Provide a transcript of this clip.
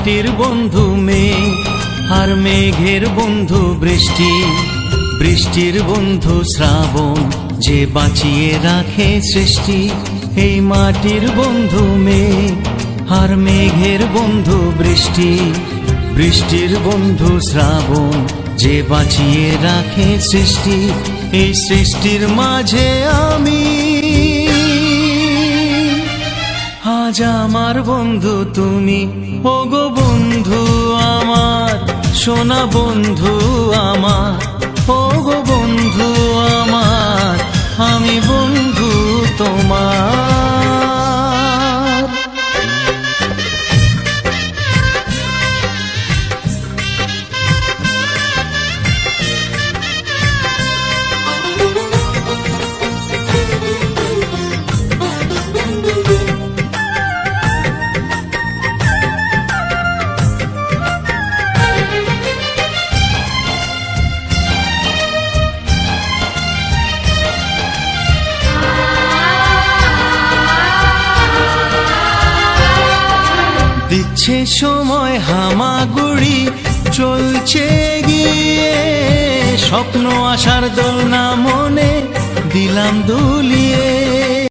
মাটির বন্ধু মেঘ, আর মেঘের বন্ধু বৃষ্টি, বৃষ্টির বন্ধু শ্রাবণ, যে বাঁচিয়ে রাখে সৃষ্টি। এই মাটির বন্ধু মেঘ, আর মেঘের বন্ধু বৃষ্টি, বৃষ্টির বন্ধু শ্রাবণ, যে বাঁচিয়ে রাখে সৃষ্টি। এই সৃষ্টির মাঝে আমি, আজ আমার বন্ধু তুমি। ওগো বন্ধু আমার, সোনা বন্ধু আমার, ওগো বন্ধু আমার, আমি বন্ধু তোমার। দিচ্ছে সময় হামাগুড়ি, চলছে গিয়ে স্বপ্ন আশার দোলনা মনে দিলাম দুলিয়ে।